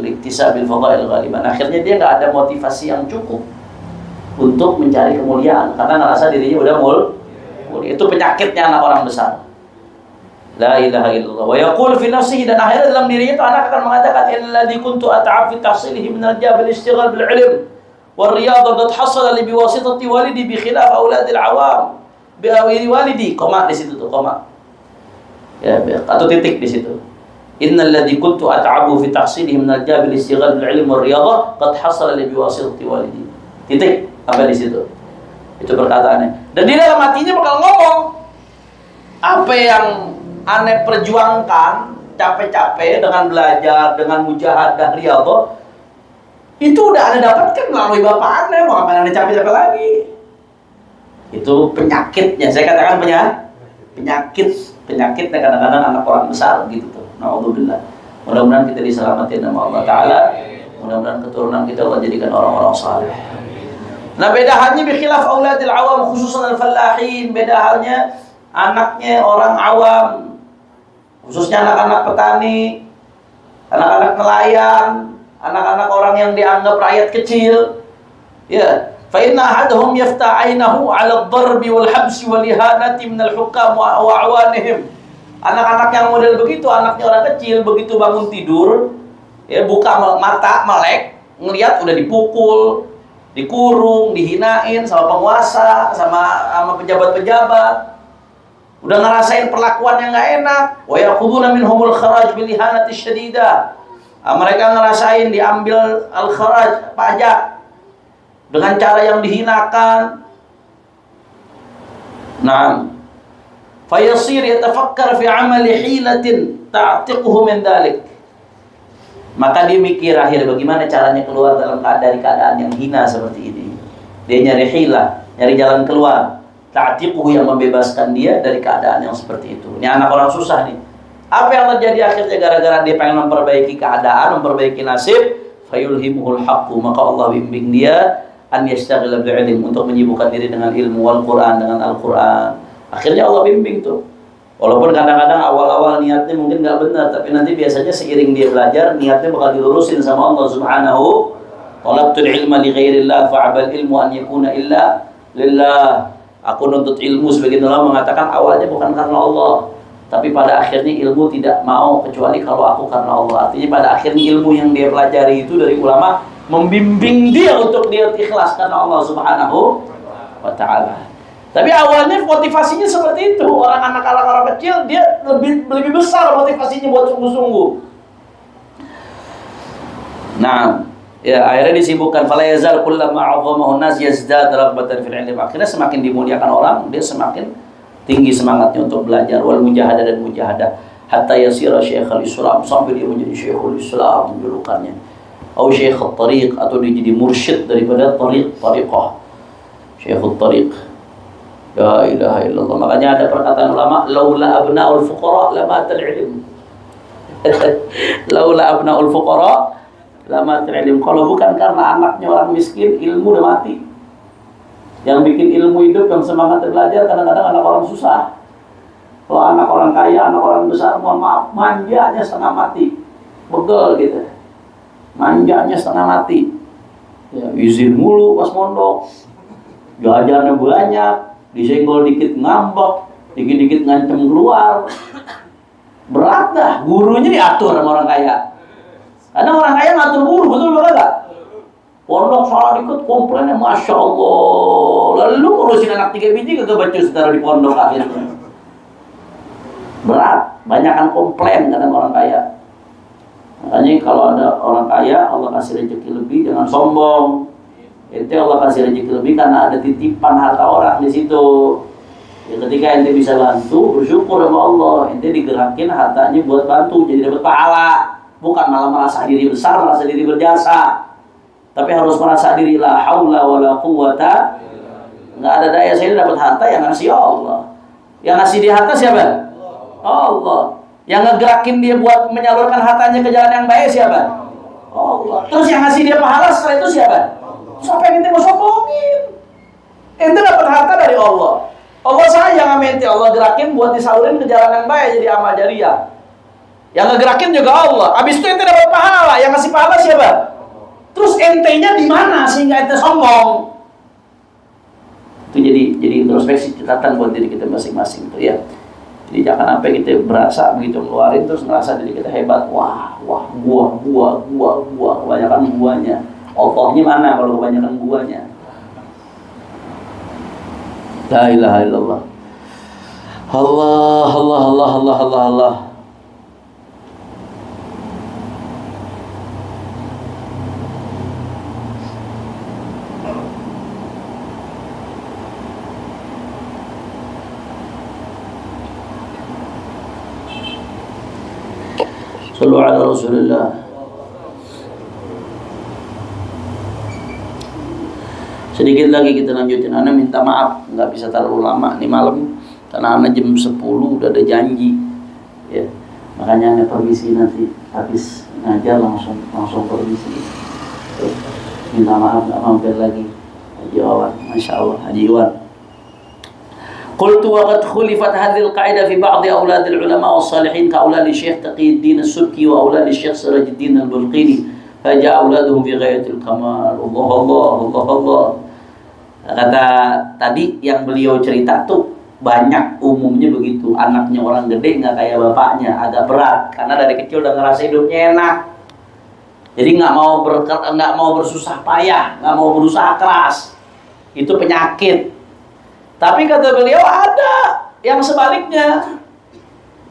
liktisabil fadail ghaliban. Akhirnya dia nggak ada motivasi yang cukup untuk mencari kemuliaan karena ngerasa dirinya udah mulia. Itu penyakitnya anak orang besar. La ilaha illallah. Wa yaqul fi nafsihi, dan akhirnya dalam dirinya itu anak akan mengatakan alladzi kuntu at'ab fi tahsilihi min al-jabil ishtighal bil ilm wal riyadhah qad hasala li biwasitati walidi bi khilaf auladil awam bi walidi, koma di situ tuh, koma. Ya, atau titik di situ. Innal ladzi kuntu at'abu fi tahsilihi min al-jabil ishtighal bil ilm wal riyadhah qad hasala li biwasitati walidi. Titik apa di situ. Itu perkataannya. Dan di dalam hatinya bakal ngomong, apa yang aneh perjuangkan capek-capek dengan belajar, dengan mujahadah riyadhah, itu udah aneh dapatkan melalui bapak aneh, mau ngapain aneh capek-capek lagi. Itu penyakitnya, saya katakan penyakitnya kadang-kadang anak orang besar gitu tuh. Na'udzubillah. Mudah-mudahan kita diselamatin sama Allah Ta'ala. Mudah-mudahan keturunan kita Allah jadikan orang-orang saleh. Nah, beda halnya bi khilaf auladil awam khususan al-fallahin. Beda halnya anaknya orang awam, khususnya anak-anak petani, anak-anak nelayan, anak-anak orang yang dianggap rakyat kecil. Ya, fa inna ahaduhum yafta'inahu 'ala ad-darbi wal habsi wal ihanati min al-hukam wa awanihim. Anak-anak yang model begitu, anaknya orang kecil, begitu bangun tidur, ya buka mata melek, ngelihat udah dipukul, dikurung, dihinain sama penguasa, sama pejabat-pejabat. Udah ngerasain perlakuan yang nggak enak. Wa ya'khuduna minhumul kharaj bil ihanati syadidah. Mereka ngerasain diambil al-kharaj, pajak, dengan cara yang dihinakan. Nah, fayasir yatafakkar fi amali hilatin ta'tiquhu min dhalik. Maka dia mikir akhirnya bagaimana caranya keluar dari keadaan yang hina seperti ini. Dia nyari hilah, nyari jalan keluar. Ta'tiquhu, yang membebaskan dia dari keadaan yang seperti itu. Ini anak orang susah nih. Apa yang terjadi akhirnya gara-gara dia pengen memperbaiki keadaan, memperbaiki nasib, fayulhimuhul haqqu, maka Allah bimbing dia an yastaghila bil ilm, untuk menyibukkan diri dengan ilmu wal Quran, dengan Al-Quran. Akhirnya Allah bimbing tuh. Walaupun kadang-kadang awal-awal niatnya mungkin nggak benar, tapi nanti biasanya seiring dia belajar, niatnya bakal dilurusin sama Allah Subhanahu. Talabtul ilma li ghairillah fa'abal ilmu an yakuna illa lillah. Aku nuntut ilmu, sebagian ulama mengatakan awalnya bukan karena Allah, tapi pada akhirnya ilmu tidak mau kecuali kalau aku karena Allah. Artinya pada akhirnya ilmu yang dia pelajari itu dari ulama membimbing dia untuk dia ikhlas karena Allah Subhanahu wa ta'ala. Tapi awalnya motivasinya seperti itu. Orang kecil dia lebih besar motivasinya buat sungguh-sungguh. Nah, ya akhirnya disibukkan. Fala yazal kullama 'azzamahu an-nas yazdad raghbatan fil 'ilm. Akhirnya semakin dimuliakan orang, dia semakin tinggi semangatnya untuk belajar, wal mujahadah dan mujahadah, hatta yasira Syekhul Islam, sampai dia menjadi Syekhul Islam julukannya. Atau Syekhul Tariq, atau dia jadi mursyid daripada tariqah. Syekhul Tariq. La ilaha illallah. Makanya ada perkataan ulama, laula abnaul fuqara lamatal ilm. Laula abnaul fuqara lamatal ilm. Kalau bukan karena anaknya orang miskin, ilmu udah mati. Yang bikin ilmu hidup, yang semangat belajar, kadang-kadang anak orang susah. Kalau anak orang kaya, anak orang besar, mohon maaf, manjanya setengah mati. Begel gitu. Manjanya setengah mati. Ya, izin mulu pas mondok. Jajannya banyak. Disenggol dikit ngambek, dikit-dikit ngancem keluar. Berat dah, gurunya diatur sama orang kaya. Karena orang kaya ngatur guru, betul nggak? Pondok salah dikit komplainnya, Masya Allah. Lalu urusin anak 3 biji kagak becus taruh di pondok akhirnya. Berat, banyakan komplain kadang orang kaya. Makanya kalau ada orang kaya, Allah kasih rezeki lebih, jangan sombong. Ente Allah kasih rezeki lebih karena ada titipan harta orang di situ. Ya, ketika ente bisa bantu, bersyukur sama Allah. Ente digerakin hartanya buat bantu, jadi dapat pahala. Bukan malah merasa diri besar, merasa diri berjasa. Tapi harus merasa diri la haula wala quwata. Nggak ada daya saya dapat harta, yang ngasih Allah. Yang ngasih dia harta siapa? Allah. Yang ngegerakin dia buat menyalurkan hartanya ke jalan yang baik siapa? Allah. Terus yang ngasih dia pahala setelah itu siapa? Siapa yang ente mau sombongin? Ente dapat harta dari Allah. Allah sayang sama ente, Allah gerakin buat disalurin ke jalan yang baik, jadi amal jariah. Yang ngegerakin juga Allah. Habis itu ente dapat pahala, yang ngasih pahala siapa? Terus ente-nya di mana sehingga ente sombong? Itu jadi introspeksi catatan buat diri kita masing-masing tuh ya. Jadi jangan sampai kita berasa begitu ngeluarin terus ngerasa diri kita hebat. Wah, gua kebanyakan guanya. Allahnya mana kalau kebanyakan guanya? La ilaha illallah. Allah. Sallu ala Rasulillah. Sedikit lagi kita lanjutin. Ana minta maaf nggak bisa terlalu lama nih malam karena ana jam 10 udah ada janji ya. Makanya ana permisi, nanti habis ngajar langsung permisi. Minta maaf nggak mampir lagi. Haji Iwan, Masya Allah, Haji Iwan. Qultu wa qad khulifat hadhil qa'idah fi ba'd auladil ulama was salihin ka auladi Syekh Taqiyuddin As-Subki wa auladi Syekh Sirajuddin Al-Bulqini faja auladuhum fi ghayatil kamal. Allah. Kata tadi yang beliau cerita tuh banyak umumnya begitu. Anaknya orang gede nggak kayak bapaknya, agak berat karena dari kecil udah ngerasa hidupnya enak. Jadi nggak mau bersusah payah, nggak mau berusaha keras. Itu penyakit. Tapi kata beliau ada yang sebaliknya.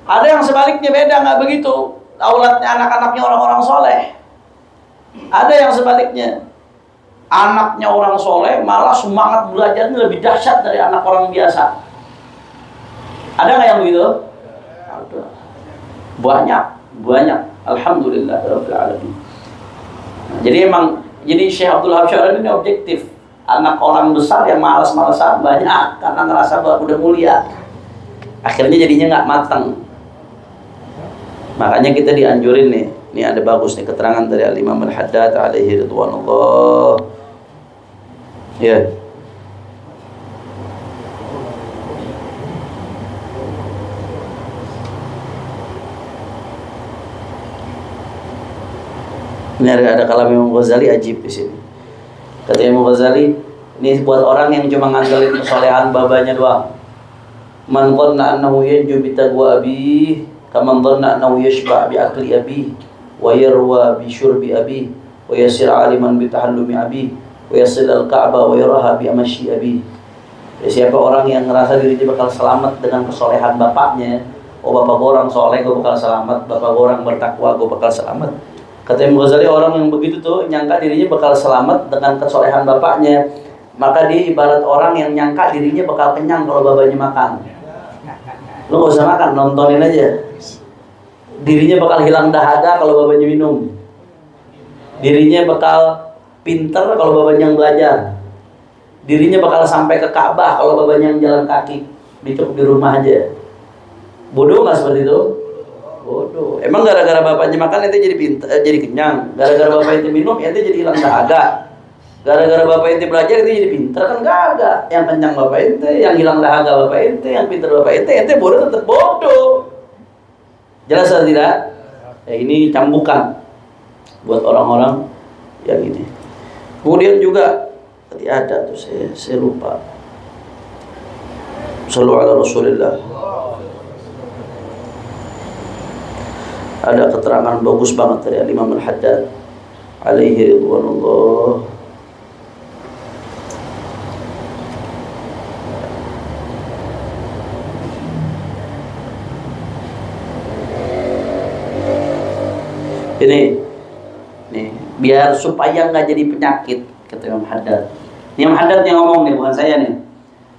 Ada yang sebaliknya, beda, nggak begitu. Auladnya anak-anaknya orang-orang soleh. Ada yang sebaliknya. Anaknya orang soleh malah semangat belajarnya lebih dahsyat dari anak orang biasa. Ada nggak yang begitu? Ada. Banyak. Alhamdulillah Rabbil Alamin. Jadi Syekh Abdul Wahab Syarani ini objektif. Anak orang besar yang malas-malasan banyak karena ngerasa bahwa udah mulia. Akhirnya jadinya nggak matang. Makanya kita dianjurin nih. Ini ada bagus nih keterangan dari Al-Imam Al-Haddad alaihi ridwanullah. Ya. Ini ada kalam Imam Ghazali ajib di sini. Kata Imam Ghazali, ini buat orang yang cuma ngandelin kesolehan babanya doang. Man dhanna annahu yanju bi taqwa abi, kaman dhanna annahu yashba' bi akli abi, wa yarwa bi syurbi abi, wa yasir aliman bi tahallumi abi, wa yasil al-Ka'bah wa yaraha bi amashi abi. Ya, siapa orang yang ngerasa dirinya bakal selamat dengan kesolehan bapaknya, oh bapak gua orang soleh, gua bakal selamat, bapak gua orang bertakwa, gua bakal selamat. Kata Imam Ghazali, orang yang begitu tuh nyangka dirinya bakal selamat dengan kesolehan bapaknya, maka dia ibarat orang yang nyangka dirinya bakal kenyang kalau bapaknya makan. Lu gak usah makan, nontonin aja. Dirinya bakal hilang dahaga kalau bapaknya minum. Dirinya bakal pinter kalau bapaknya yang belajar. Dirinya bakal sampai ke Ka'bah kalau bapaknya yang jalan kaki. Cukup di rumah aja. Bodoh gak seperti itu? Bodoh. Emang gara-gara bapaknya makan ente jadi pintar, jadi kenyang. Gara-gara bapak ente minum ente jadi hilang dahaga. Gara-gara bapak ente belajar ente jadi pintar, kan kagak. Yang kenyang bapak ente, yang hilang dahaga bapak ente, yang pintar bapak ente bodoh tetap bodoh. Jelas atau tidak? Ya, ini cambukan buat orang-orang yang ini. Kemudian juga tadi ada tuh saya lupa. Shallu ala Rasulillah. Ada keterangan bagus banget dari Imam Al-Haddad alaihi ridwanullah. Ini nih, biar supaya nggak jadi penyakit, Kata Imam Haddad. Imam Haddad yang ngomong nih, bukan saya nih.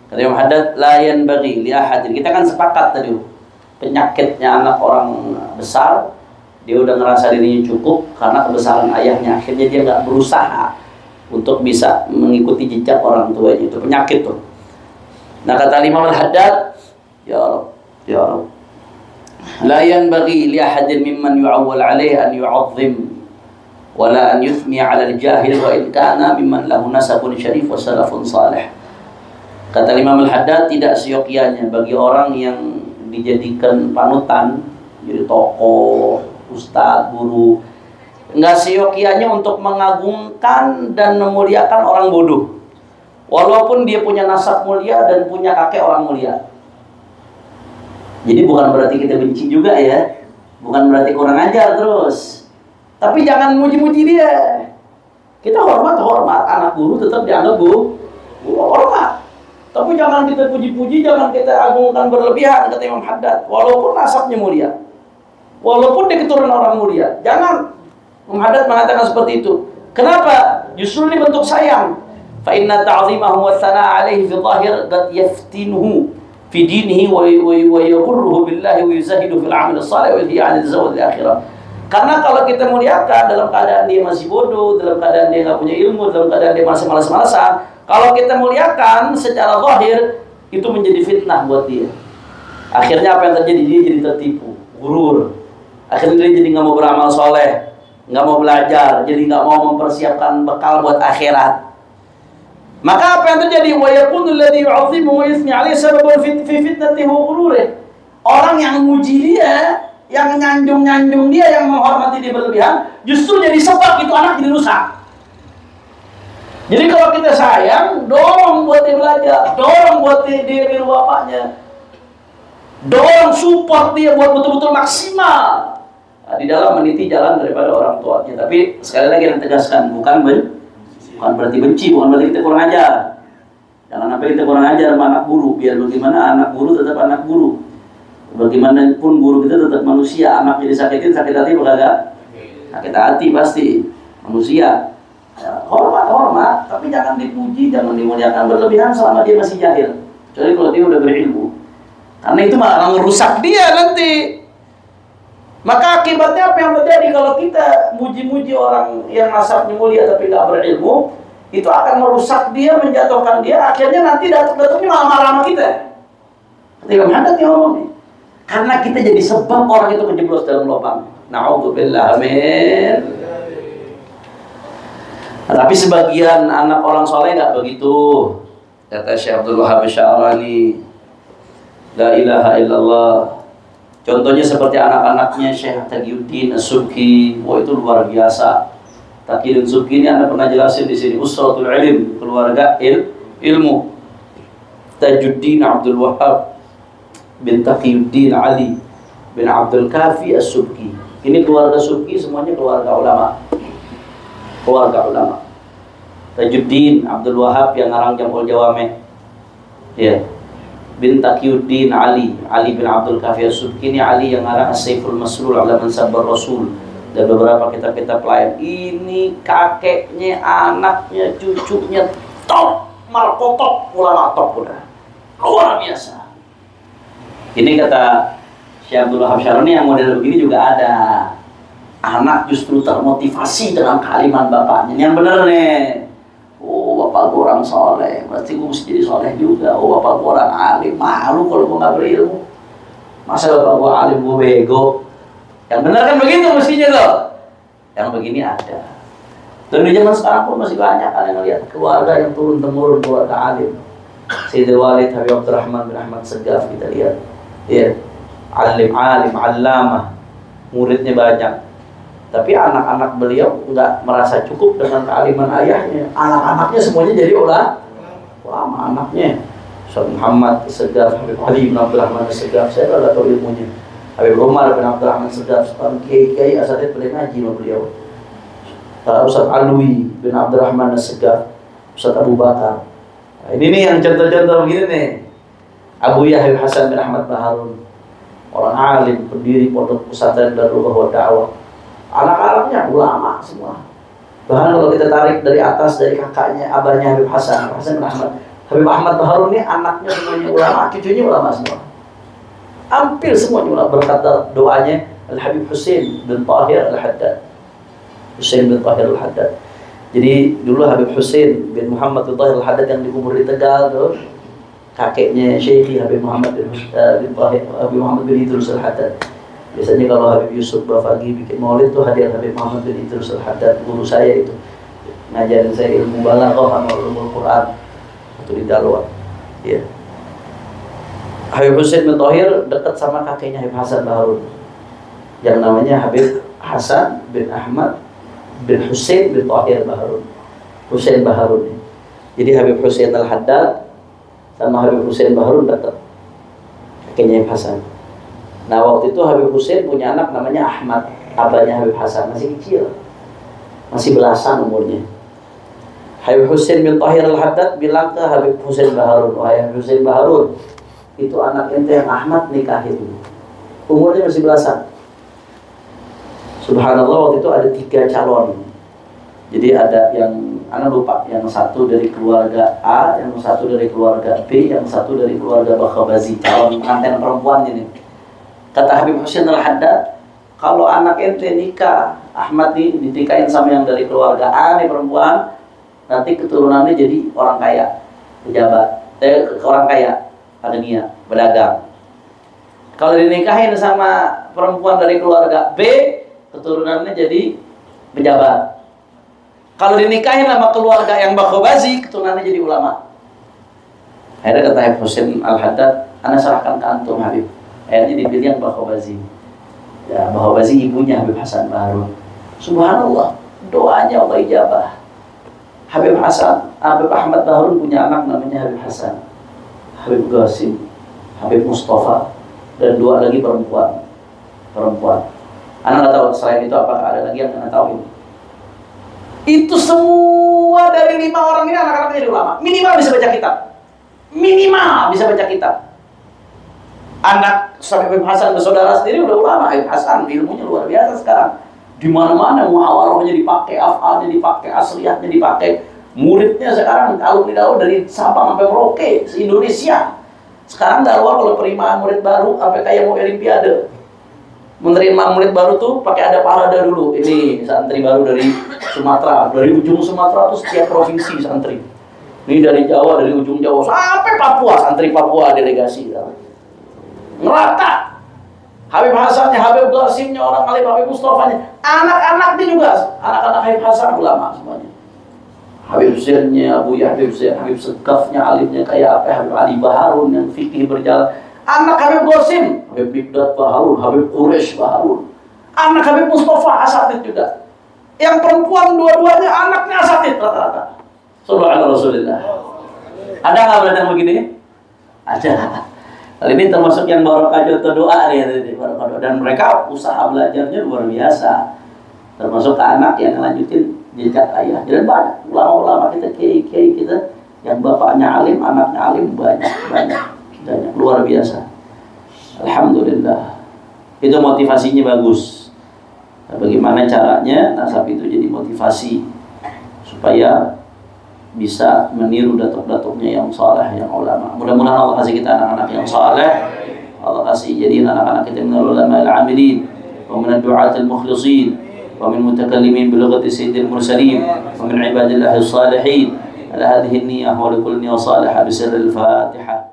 Kata Imam Haddad, la yanbaghi li ahadin. Kita kan sepakat tadi, penyakitnya anak orang besar, dia udah ngerasa dirinya cukup karena kebesaran ayahnya. Akhirnya dia nggak berusaha untuk bisa mengikuti jejak orang tuanya. Itu penyakit tuh. Nah kata Imam Al-Haddad, ya Allah, ya Allah, la yanbaghi li ahadin mimman yu'awwal alaihi an yu'azzim wala an yuthmi 'ala al-jahil wa in kana mimman lahu nasabun syarif wa salafun salih. Kata Imam Al-Haddad, tidak seyogyanya bagi orang yang dijadikan panutan, jadi tokoh, ustadz, guru, nggak seyogyanya untuk mengagungkan dan memuliakan orang bodoh, walaupun dia punya nasab mulia dan punya kakek orang mulia. Jadi bukan berarti kita benci juga ya, bukan berarti kurang ajar terus. Tapi jangan muji-muji dia. Kita hormat anak guru tetap dianggap guru hormat. Tapi jangan kita puji-puji, jangan kita agungkan berlebihan, kata Imam Haddad. Walaupun nasabnya mulia, walaupun dia keturunan orang mulia, jangan. Imam Haddad mengatakan seperti itu. Kenapa? Justru ini bentuk sayang. Fa inna ta'zimahu wa thana'a 'alaihi fi dhahir qad yaftinuhu fi dinihi wa yaghurruhu billahi wa yuzahidu fil 'amal as-salih wa yadhi'u 'an az-zawad al-akhirah. Karena kalau kita muliakan dalam keadaan dia masih bodoh, dalam keadaan dia nggak punya ilmu, dalam keadaan dia masih malas-malasan, kalau kita muliakan secara zahir, itu menjadi fitnah buat dia. Akhirnya apa yang terjadi? Dia jadi tertipu, gurur. Akhirnya dia jadi nggak mau beramal soleh, nggak mau belajar, jadi nggak mau mempersiapkan bekal buat akhirat. Maka apa yang terjadi? Wa yakunu alladhi yu'azzimu wa yusni 'alaihi sababun fi fitnatihi wa ghururihi. Orang yang muji dia, yang nyanjung-nyanjung dia, yang menghormati dia berlebihan, justru jadi sebab itu anak jadi rusak. Jadi kalau kita sayang, dorong buat dia belajar, dorong buat dia niru bapaknya, dorong support dia buat betul-betul maksimal. Nah, di dalam meniti jalan daripada orang tuanya. Tapi sekali lagi yang tegaskan, bukan berarti benci, bukan berarti kita kurang ajar. Jangan sampai kita kurang ajar sama anak guru. Biar bagaimana anak guru tetap anak guru. Bagaimanapun guru kita tetap manusia. Anak jadi sakitin, sakit hati berkagak? Sakit hati pasti. Manusia. Ya, hormat, tapi jangan dipuji, jangan dimuliakan berlebihan selama dia masih jahil. Kecuali kalau dia udah berilmu. Karena itu malah merusak dia nanti. Maka akibatnya apa yang terjadi kalau kita muji-muji orang yang nasabnya mulia tapi nggak berilmu, itu akan merusak dia, menjatuhkan dia. Akhirnya nanti datang-datangnya malah marah sama kita. Ketika menghadap yang ngomong nih. Karena kita jadi sebab orang itu kejeblos dalam lubang. Na'udzubillah, amin. Nah, tapi sebagian anak orang soleh nggak begitu. Kata Syekh Abdul Wahab Sya'rani, la ilaha illallah. Contohnya seperti anak-anaknya Syekh Taqiyuddin As-Subki. Wah, itu luar biasa. Taqiyuddin Subki ini Anda pernah jelasin di sini, usratul ilm, keluarga ilmu. Tajuddin Abdul Wahab bin Taqiyuddin Ali bin Abdul Kafi As-Subki. Ini keluarga Subki, semuanya keluarga ulama. Keluarga ulama. Tajuddin Abdul Wahab yang ngarang Jam'ul Jawami'. Ya. Bin Taqiyuddin Ali bin Abdul Kafi As-Subki. Ini Ali yang ngarang As-Saiful Maslul ala man sabbar Rasul dan beberapa kitab-kitab lain. Ini kakeknya, anaknya, cucunya top, markotop, ulama top udah. Luar biasa. Ini kata Syekh Abdul Wahab Syaroni, yang model begini juga ada. Anak justru termotivasi dengan kalimat bapaknya. Yang bener nih. Oh, bapak gue orang soleh, berarti gue mesti jadi soleh juga. Oh, bapak gue orang alim, malu kalau gue gak berilmu. Masa bapak gue alim, gue bego. Yang bener kan begitu mestinya tuh. Yang begini ada. Dan di zaman sekarang pun masih banyak kalian melihat keluarga yang turun-temurun, keluarga alim. Sayyidul Walid Habib Abdurrahman bin Ahmad Segaf, kita lihat. Ya, alim, allamah, muridnya banyak. Tapi anak-anak beliau nggak merasa cukup dengan kealiman ayahnya. Anak-anaknya semuanya jadi ulama anaknya. Ustaz Muhammad Segaf, Habib Ali bin Abdurrahman Segaf, saya nggak tahu ilmunya. Habib Umar bin Abdurrahman Segaf, sekarang kiai asatid beliau ngaji sama beliau. Ustaz Alwi bin Abdurrahman Segaf, Ustaz Abu Bakar. Nah, ini nih yang contoh-contoh begini nih. Abu Yahya Hasan bin Ahmad Baharun, orang alim, pendiri pondok pesantren Darul Bahwa Dakwah. Anak-anaknya ulama semua. Bahkan kalau kita tarik dari atas, dari kakaknya, abahnya Habib Hasan, Hasan bin Ahmad. Habib Ahmad Baharun ini anaknya semuanya ulama, cucunya ulama semua. Hampir semuanya ulama, berkat doanya Al-Habib Husain bin Tahir Al-Haddad. Husain bin Tahir Al-Haddad. Jadi dulu Habib Husain bin Muhammad bin Tahir Al-Haddad yang dikubur di Tegal tuh, kakeknya Syekhi Habib Muhammad bin Tahir, Habib Muhammad bin Idrus Al-Haddad. Biasanya kalau Habib Yusuf Bafagi bikin maulid tuh hadir Habib Muhammad bin Idrus Al-Haddad, guru saya itu. Ngajarin saya ilmu balaghah sama ilmu Quran waktu di Dalwa. Ya. Habib Husain bin Tahir dekat sama kakeknya Habib Hasan Baharun, yang namanya Habib Hasan bin Ahmad bin Husain bin Tahir Baharun. Husain Baharun. Jadi Habib Husain Al-Haddad sama Habib Husain Baharun dekat, kakeknya Habib Hasan. Nah waktu itu Habib Husain punya anak namanya Ahmad, abahnya Habib Hasan, masih kecil, masih belasan umurnya. Habib Husain bin Tahir Al-Haddad bilang ke Habib Husain Baharun, wahai Habib Husain Baharun, itu anak ente yang Ahmad nikahin, umurnya masih belasan. Subhanallah, waktu itu ada 3 calon. Jadi ada yang, anak lupa, yang satu dari keluarga A, yang satu dari keluarga B, yang satu dari keluarga Bakhabazi, calon pengantin perempuan ini. Kata Habib Husain Al-Haddad, kalau anak ente nikah, Ahmad nih dinikahin sama yang dari keluarga A nih perempuan, nanti keturunannya jadi orang kaya, pejabat, orang kaya, agnia, pedagang. Kalau dinikahin sama perempuan dari keluarga B, keturunannya jadi pejabat. Kalau dinikahin sama keluarga yang Bakhabazi, keturunannya jadi ulama. Akhirnya kata Habib Husain Al-Haddad, ana serahkan ke antum Habib. Akhirnya dipilih yang Bakhabazi. Ya, Bakhabazi ibunya Habib Hasan Baharun. Subhanallah, doanya Allah ijabah. Habib Ahmad Baharun punya anak namanya Habib Hasan, Habib Qasim, Habib Mustafa, dan 2 lagi perempuan. Anak nggak tahu selain itu apakah ada lagi yang nggak tahu ini. Itu semua dari 5 orang ini anak-anaknya jadi ulama. Minimal bisa baca kitab. Minimal bisa baca kitab. Anak Habib Hasan bersaudara sendiri udah ulama. Habib Hasan ilmunya luar biasa sekarang. Di mana-mana muhawarahnya dipakai, afalnya dipakai, asliyahnya dipakai. Muridnya sekarang alumni dari Sabang sampai Merauke, se-Indonesia. Sekarang Dalwa kalau penerimaan murid baru sampai kayak mau olimpiade. Menerima murid baru tuh pakai ada parade dulu. Ini santri baru dari Sumatera, dari ujung Sumatera tuh setiap provinsi santri. Ini dari Jawa, dari ujung Jawa sampai Papua, santri Papua delegasi. Ngerata. Habib Hasannya, Habib Qasimnya, orang alim, Habib Mustafanya, anak-anaknya juga, anak-anak Habib Hasan ulama semuanya. Habib Husainnya, Abu Yahya Husain, Habib Segafnya, alimnya kayak apa, Habib Ali Baharun yang fikih berjalan. Anak Habib Qasim, Habib Mikdad Baharun, Habib Quraish Baharun. Anak Habib Mustafa asatid juga. Yang perempuan dua-duanya anaknya asatid rata-rata. Sallallahu alaihi Rasulullah. Ada nggak berarti yang begini? Ada. Kali ini termasuk yang barokah contoh doa nih, barokah doa. Dan mereka usaha belajarnya luar biasa. Termasuk ke anak yang lanjutin jejak ayah. Dan banyak ulama-ulama kita, kiai-kiai kita yang bapaknya alim, anaknya alim, banyak luar biasa. Alhamdulillah. Itu motivasinya bagus. Nah, bagaimana caranya nasab itu jadi motivasi supaya bisa meniru datuk-datuknya yang saleh, yang ulama. Mudah-mudahan Allah kasih kita anak-anak yang saleh. Allah kasih jadi anak-anak kita minal ulama al-amilin wa min ad-du'at al-mukhlisin wa min mutakallimin bi lughati sayyidil mursalin wa min ibadillahi as-salihin. Ala hadhihi an-niyyah wa li kulli niyyah salihah bi sirril Fatihah.